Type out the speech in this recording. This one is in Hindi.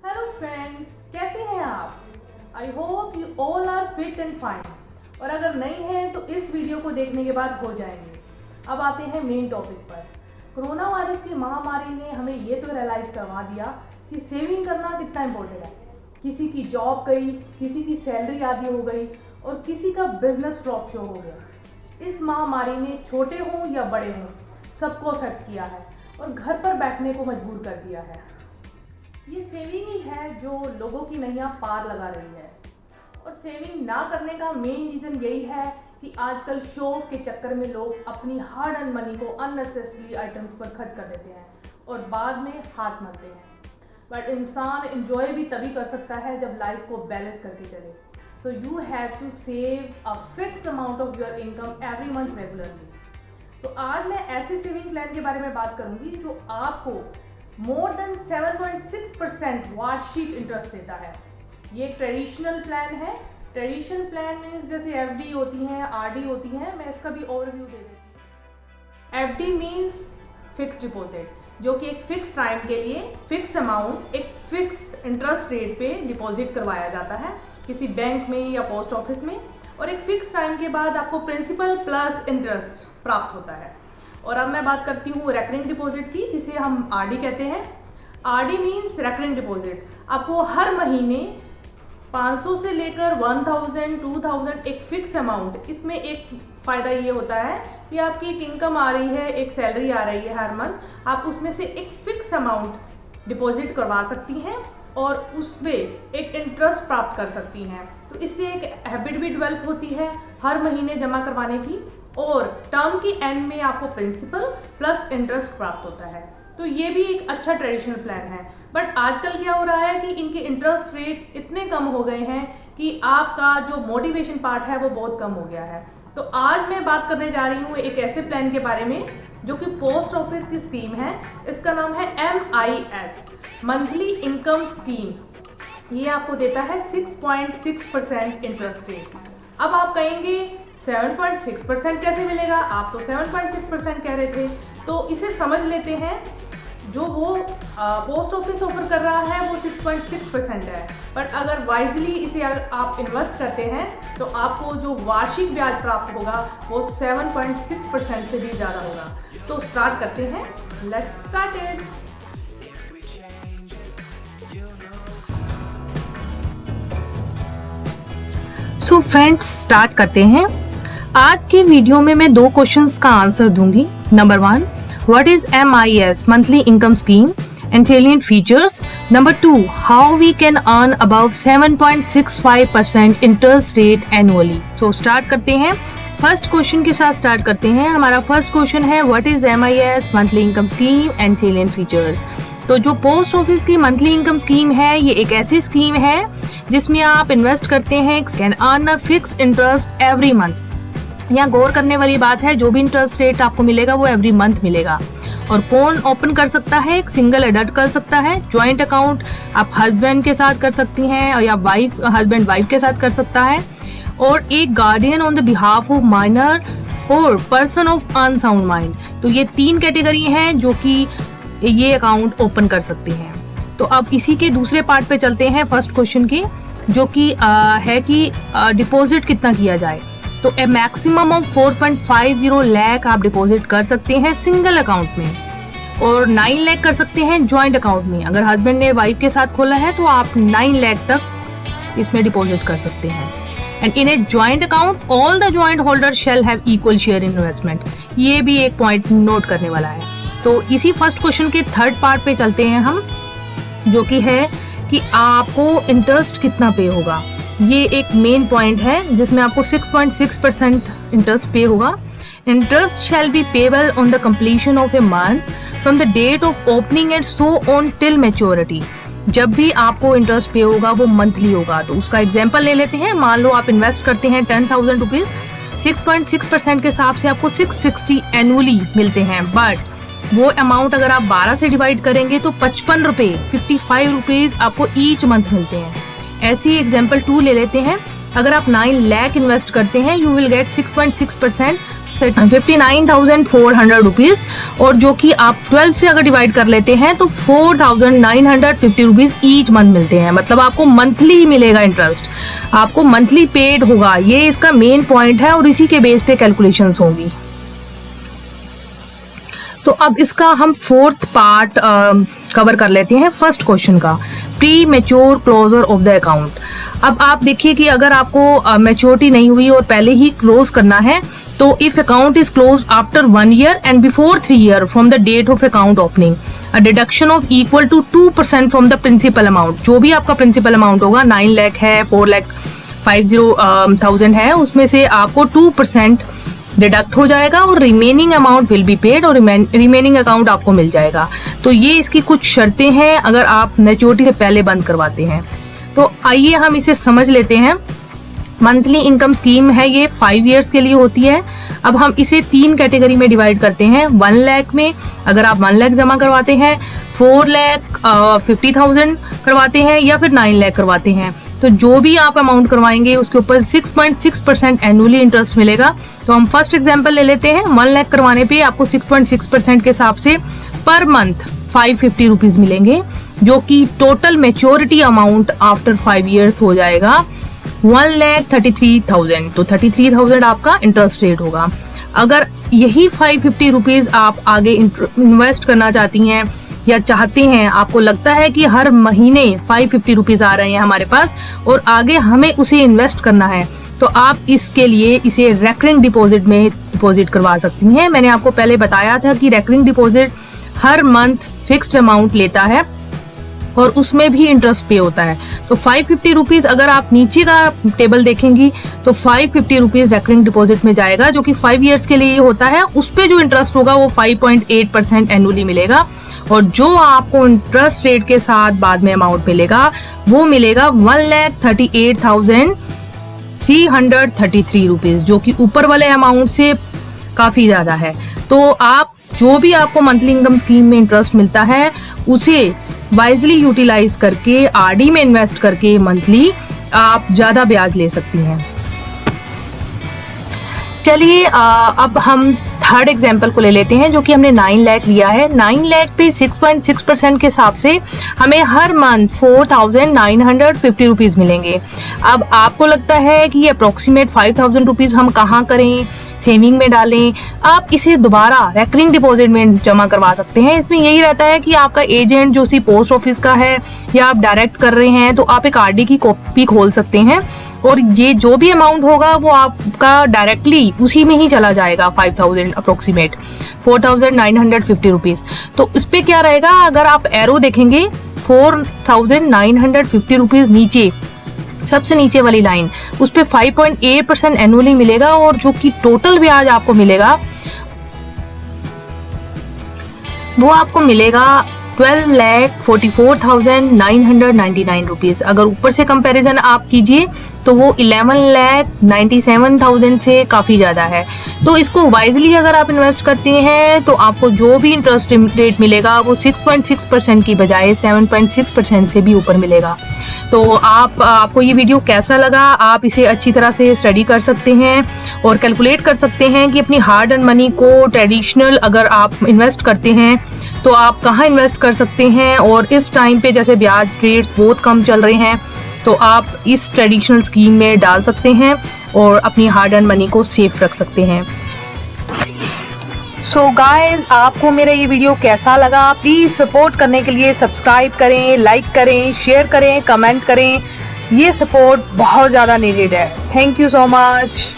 हेलो फ्रेंड्स, कैसे हैं आप? I hope you all are fit and fine. और अगर नहीं हैं तो इस वीडियो को देखने के बाद हो जाएंगे। अब आते हैं मेन टॉपिक पर। कोरोना वायरस की महामारी ने हमें ये तो रियलाइज़ करवा दिया कि सेविंग करना कितना इम्पोर्टेंट है। किसी की जॉब गई, किसी की सैलरी आधी हो गई और किसी का बिजनेस फ्लॉप शो हो गया। इस महामारी ने छोटे हों या बड़े हों सबको अफेक्ट किया है और घर पर बैठने को मजबूर कर दिया है। ये सेविंग ही है जो लोगों की नैया पार लगा रही है। और सेविंग ना करने का मेन रीज़न यही है कि आजकल शो ऑफ के चक्कर में लोग अपनी हार्ड अर्न मनी को अननेसेसरी आइटम्स पर खर्च कर देते हैं और बाद में हाथ मलते हैं। बट इंसान एंजॉय भी तभी कर सकता है जब लाइफ को बैलेंस करके चले। तो you have to save a fix amount of your income every month regularly. तो आज मैं ऐसे सेविंग प्लान के बारे में बात करूंगी जो आपको मोर देन 7.6% वार्षिक इंटरेस्ट देता है। ये एक ट्रेडिशनल प्लान है। ट्रेडिशनल प्लान मीन्स जैसे एफडी होती हैं, आरडी होती हैं। मैं इसका भी ओवरव्यू दे देती हूँ। एफडी मीन्स फिक्स डिपॉजिट, जो कि एक फिक्स टाइम के लिए फिक्स अमाउंट एक फिक्स इंटरेस्ट रेट पे डिपॉजिट करवाया जाता है किसी बैंक में या पोस्ट ऑफिस में, और एक फिक्स टाइम के बाद आपको प्रिंसिपल प्लस इंटरेस्ट प्राप्त होता है। और अब मैं बात करती हूँ रेकरिंग डिपॉजिट की, जिसे हम आरडी कहते हैं। RD means recurring deposit. आपको हर महीने 500 से लेकर 1000, 2000 एक फिक्स अमाउंट। इसमें एक फ़ायदा ये होता है कि आपकी एक इनकम आ रही है, एक सैलरी आ रही है हर मंथ, आप उसमें से एक फिक्स अमाउंट डिपॉजिट करवा सकती हैं और उसमें एक इंटरेस्ट प्राप्त कर सकती हैं। तो इससे एक हैबिट भी डेवलप होती है हर महीने जमा करवाने की, और टर्म की एंड में आपको प्रिंसिपल प्लस इंटरेस्ट प्राप्त होता है। तो ये भी एक अच्छा ट्रेडिशनल प्लान है। बट आजकल क्या हो रहा है कि इनके इंटरेस्ट रेट इतने कम हो गए हैं कि आपका जो मोटिवेशन पार्ट है वो बहुत कम हो गया है। तो आज मैं बात करने जा रही हूँ एक ऐसे प्लान के बारे में जो कि पोस्ट ऑफिस की स्कीम है। इसका नाम है MIS, मंथली इनकम स्कीम। ये आपको देता है 6.6% इंटरेस्ट रेट। अब आप कहेंगे 7.6% कैसे मिलेगा? आप तो 7.6% कह रहे थे। तो इसे समझ लेते हैं। जो वो पोस्ट ऑफिस ऑफर कर रहा है वो 6.6% है, बट अगर वाइजली इसे आप इन्वेस्ट करते हैं तो आपको जो वार्षिक ब्याज प्राप्त होगा वो 7.6% से भी ज़्यादा होगा। तो स्टार्ट करते हैं। Let's start it. So friends, start करते हैं। आज के वीडियो में मैं 2 क्वेश्चंस का आंसर दूंगी। Number 1, what is MIS, monthly income scheme, and salient features. Number 2, how we can earn about 7.65% interest rate annually. So start करते हैं। फर्स्ट क्वेश्चन के साथ स्टार्ट करते हैं। हमारा फर्स्ट क्वेश्चन है what is MIS, monthly income scheme and salient features. तो जो पोस्ट ऑफिस की मंथली इनकम स्कीम है, ये एक ऐसी स्कीम है जिसमें आप इन्वेस्ट करते हैं, can earn a fix interest every month. यहाँ गौर करने वाली बात है, जो भी इंटरेस्ट रेट आपको मिलेगा वो एवरी मंथ मिलेगा। और कौन ओपन कर सकता है? एक सिंगल एडल्ट कर सकता है। ज्वाइंट अकाउंट आप हस्बैंड के साथ कर सकती हैं या हस्बैंड वाइफ के साथ कर सकता है। और एक guardian on the behalf of minor और पर्सन ऑफ अनसाउंड माइंड। तो ये 3 कैटेगरी हैं जो कि ये अकाउंट ओपन कर सकते हैं। तो अब इसी के दूसरे पार्ट पे चलते हैं, फर्स्ट क्वेश्चन के, जो कि है कि डिपॉजिट कितना किया जाए। तो ए मैक्सिमम ऑफ 4.50 लाख आप डिपॉजिट कर सकते हैं सिंगल अकाउंट में, और 9 लाख कर सकते हैं ज्वाइंट अकाउंट में। अगर हस्बैंड ने वाइफ के साथ खोला है तो आप 9 लाख तक इसमें डिपॉजिट कर सकते हैं। And in A joint account all the joint holder shall have equal share in investment. ये भी एक पॉइंट नोट करने वाला है। तो इसी फर्स्ट क्वेश्चन के थर्ड पार्ट पे चलते हैं हम, जो कि है कि आपको इंटरेस्ट कितना पे होगा। ये एक मेन पॉइंट है जिसमें आपको 6.6% इंटरेस्ट पे होगा। Interest shall be payable on the completion of a month from the date of opening and so on till maturity. जब भी आपको इंटरेस्ट पे होगा वो मंथली होगा। तो उसका एग्जांपल ले लेते हैं। मान लो आप इन्वेस्ट करते हैं 10,000 रुपीज़, 6.6% के हिसाब से आपको 660 एनुअली मिलते हैं। बट वो अमाउंट अगर आप 12 से डिवाइड करेंगे तो 55 रुपये, 55 रुपीज़ आपको ईच मंथ मिलते हैं। ऐसी एग्जाम्पल 2 ले लेते हैं। अगर आप 9 लाख इन्वेस्ट करते हैं, यू विल गेट 6.6% 59,400 रुपीज़, और जो कि आप 12 से अगर डिवाइड कर लेते हैं तो 4,950 रुपीज़ ईच मंथ मिलते हैं। मतलब आपको मंथली मिलेगा इंटरेस्ट, आपको मंथली पेड होगा। ये इसका मेन पॉइंट है और इसी के बेस पे कैलकुलेशंस होंगी। तो अब इसका हम फोर्थ पार्ट कवर कर लेते हैं फर्स्ट क्वेश्चन का, premature closure of the account. अब आप देखिए कि अगर आपको मैच्योरिटी नहीं हुई और पहले ही क्लोज करना है तो if account is close after 1 year and before 3 years from the date of account opening, a deduction of equal to 2% from the principal amount. जो भी आपका प्रिंसिपल अमाउंट होगा, 9 लाख है, 4,50,000 है, उसमें से आपको 2% डिडक्ट हो जाएगा और remaining amount will be paid और रिमेनिंग अकाउंट आपको मिल जाएगा। तो ये इसकी कुछ शर्तें हैं अगर आप मैच्योरिटी से पहले बंद करवाते हैं। तो आइए हम इसे समझ लेते हैं। मंथली इनकम स्कीम है, ये 5 years के लिए होती है। अब हम इसे 3 कैटेगरी में डिवाइड करते हैं। 1 लाख में अगर आप 1 लाख जमा करवाते हैं, 4,50,000 करवाते हैं या फिर 9 लाख करवाते हैं, तो जो भी आप अमाउंट करवाएंगे उसके ऊपर 6.6% एनुअली इंटरेस्ट मिलेगा। तो हम फर्स्ट एग्जांपल ले लेते हैं। 1 लाख करवाने पे आपको 6.6% के हिसाब से पर मंथ 550 रुपीज़ मिलेंगे, जो कि total maturity amount after 5 years हो जाएगा 1,33,000। तो 33,000 आपका इंटरेस्ट रेट होगा। अगर यही 550 रुपीज़ आप आगे इन्वेस्ट करना चाहती हैं या चाहते हैं, आपको लगता है कि हर महीने 550 रुपीज़ आ रहे हैं हमारे पास और आगे हमें उसे इन्वेस्ट करना है, तो आप इसके लिए इसे रेकरिंग डिपॉजिट में डिपॉजिट करवा सकती हैं। मैंने आपको पहले बताया था कि रेकरिंग डिपॉजिट हर मंथ फिक्स्ड अमाउंट लेता है और उसमें भी इंटरेस्ट पे होता है। तो 550 रुपीज़ अगर आप नीचे का टेबल देखेंगी तो 550 रुपीज़ रेकरिंग डिपॉजिट में जाएगा, जो कि 5 years के लिए होता है। उस पर जो इंटरेस्ट होगा वो 5.8% एनुअली मिलेगा और जो आपको इंटरेस्ट रेट के साथ बाद में अमाउंट मिलेगा वो मिलेगा 1,38,333 रुपीज़, जो कि ऊपर वाले अमाउंट से काफ़ी ज़्यादा है। तो आप जो भी आपको मंथली इनकम स्कीम में इंटरेस्ट मिलता है उसे वाइजली यूटिलाइज करके आरडी में इन्वेस्ट करके मंथली आप ज़्यादा ब्याज ले सकती हैं। चलिए अब हम थर्ड एग्जाम्पल को ले लेते हैं, जो कि हमने 9 लाख लिया है। 9 लाख पे 6.6% के हिसाब से हमें हर मंथ 4,950 रुपीज़ मिलेंगे। अब आपको लगता है कि ये अप्रॉक्सीमेट 5,000 रुपीज़ हम कहाँ करें, सेविंग में डालें? आप इसे दोबारा रेकरिंग डिपॉजिट में जमा करवा सकते हैं। इसमें यही रहता है कि आपका एजेंट जो सी पोस्ट ऑफिस का है या आप डायरेक्ट कर रहे हैं तो आप एक आरडी की कॉपी खोल सकते हैं और ये जो भी अमाउंट होगा वो आपका डायरेक्टली उसी में ही चला जाएगा। 5,000 अप्रोक्सीमेट 4,950 रुपीज़। तो इस पर क्या रहेगा, अगर आप एरो देखेंगे 4,950 रुपीज़ नीचे सबसे नीचे वाली लाइन, उस पर 5.8% एनुअली मिलेगा और जो कि टोटल ब्याज आपको मिलेगा वो आपको मिलेगा 12,44,999 रुपीज़। अगर ऊपर से कंपैरिजन आप कीजिए तो वो 11,97,000 से काफ़ी ज़्यादा है। तो इसको वाइजली अगर आप इन्वेस्ट करते हैं तो आपको जो भी इंटरेस्ट रेट मिलेगा वो 6.6% की बजाय 7.6% से भी ऊपर मिलेगा। तो आपको ये वीडियो कैसा लगा, आप इसे अच्छी तरह से स्टडी कर सकते हैं और कैलकुलेट कर सकते हैं कि अपनी हार्ड अर्न मनी को ट्रेडिशनल अगर आप इन्वेस्ट करते हैं तो आप कहाँ इन्वेस्ट कर सकते हैं। और इस टाइम पे जैसे ब्याज रेट्स बहुत कम चल रहे हैं तो आप इस ट्रेडिशनल स्कीम में डाल सकते हैं और अपनी हार्ड अर्न मनी को सेफ रख सकते हैं। सो गाइज, आपको मेरा ये वीडियो कैसा लगा? प्लीज़ सपोर्ट करने के लिए सब्सक्राइब करें, लाइक करें, शेयर करें, कमेंट करें। ये सपोर्ट बहुत ज़्यादा नीडेड है। Thank you so much.